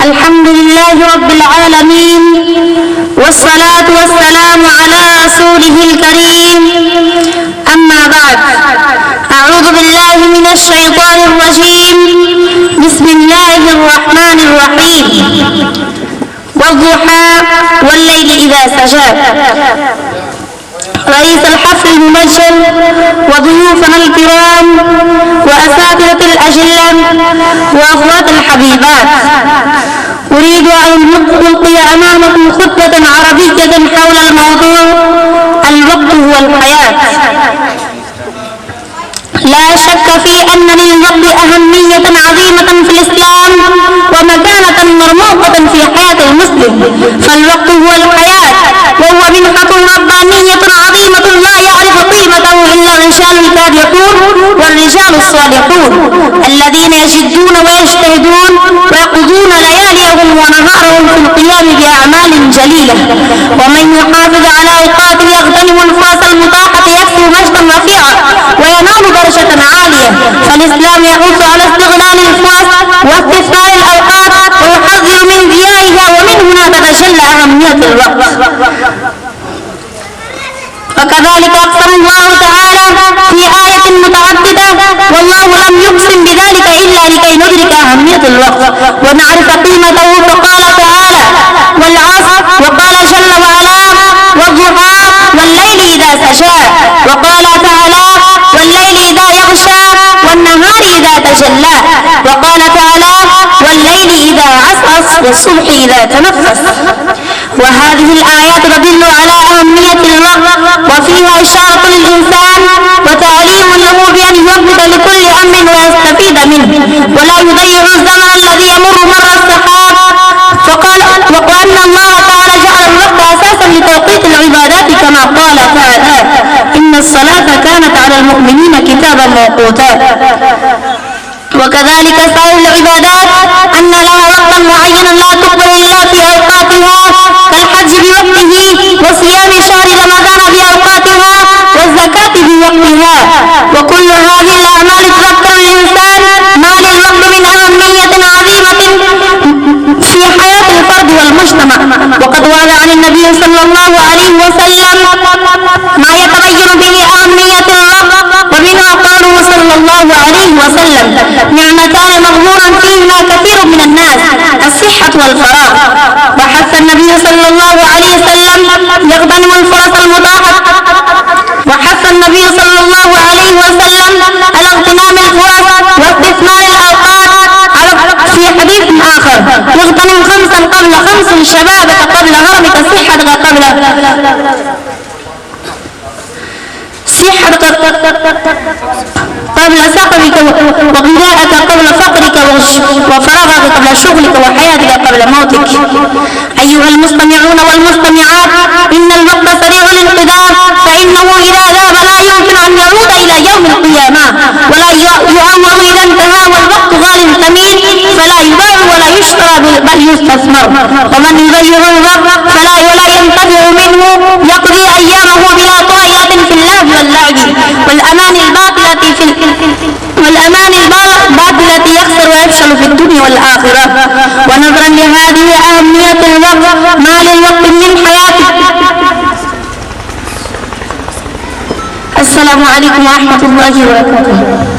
الحمد لله رب العالمين، والصلاة والسلام على رسوله الكريم. أما بعد، أعوذ بالله من الشيطان الرجيم. بسم الله الرحمن الرحيم. والضحى والليل إذا سجى. رئيس الحفل الممجد وضيوفنا الكرام وأساتذة الأجلة وأخوات الحبيبات، أريد أن ألقي أمامكم خطبة عربية حول الموضوع الوقت هو الحياة. لا شك في أن للوقت أهمية عظيمة في الإسلام ومكانة مرموقة في حياة المسلم، فالوقت هو الحياة، وهو منحة ربانية عظيمة لا يعرف قيمته إلا الرجال الكادحون والرجال الصالحون الذين يجدون ويجتهدون ويقضون لياليهم ونهارهم في القيام بأعمال جليلة. ومن يحافظ على أوقاته يغتنم الفرص المتاحة يكسب مجدا رفيعا وينال درجة عالية. فالإسلام يحث على استغلال الفرص واستثمار الأوقات ويحذر من ضياعها، ومن هنا تتجلى أهمية الوقت. وكذلك أقسم الله تعالى في آية متعددة، والله لم يقسم بذلك إلا لكي ندرك أهمية الوقت ونعرف قيمته، فقال تعالى: والعصر، وقال جل وعلا: والضحى والليل إذا سجى، وقال تعالى: والليل إذا يغشى والنهار إذا تجلى، وقال تعالى: والليل إذا عسعس والصبح إذا تنفس. وهذه الآيات تدل على أهمية الوقت، وفيها إشارة للإنسان وتعليم له بأن يوقت لكل هم ويستفيد منه ولا يضيع الزمن الذي يمر مر السحاب. وأن الله تعالى جعل الوقت أساسا لتوقيت العبادات، كما قال تعالى: إن الصلاة كانت على المؤمنين كتابا موقوتا. وكذلك سائر العبادات أن لها وقتا معينا لا تقبل إلا في أوقاتها، كالحج بوقته، وصيام شهر رمضان بأوقاتها، والزكاة بوقتها. وكل هذه الأعمال تذكر الإنسان ما للوقت من أهمية عظيمة في حياة الفرد والمجتمع. وقد ورد عن النبي صلى الله عليه وسلم ما يتبين به أهمية الوقت، ومنها قوله صلى الله عليه وسلم: نعمتان مغبون فيهما كثير من الناس، الصحة والفراغ. وحث النبي صلى الله عليه وسلم يغتنم الفرص المتاحة، وحث النبي صلى الله عليه وسلم على اغتنام الفرص واستثمار الأوقات. في حديث آخر: يغتنم خمسا قبل خمس، شبابك قبل هرمك، صحتك قبل سقمك، وغذاءك قبل فقرك، وفراغك قبل شغلك، وحياتك قبل موتك. أيها المستمعون والمستمعات، إن الوقت سريع الانقضاء، فإنه إذا ذهب لا يمكن أن يعود إلى يوم القيامة ولا يعوض إذا انتهى، والوقت غال ثمين فلا يباع ولا يشترى بل يستثمر. ومن يضيع الوقت ولا ينتفع منه يقضي أيامه بلا طائلة في اللهو واللعب والأمان الباطلة يخسر ويفشل في الدنيا والآخرة. ونظرا لهذه أهمية الوقت، ما للوقت من حياته. السلام عليكم ورحمة الله وبركاته.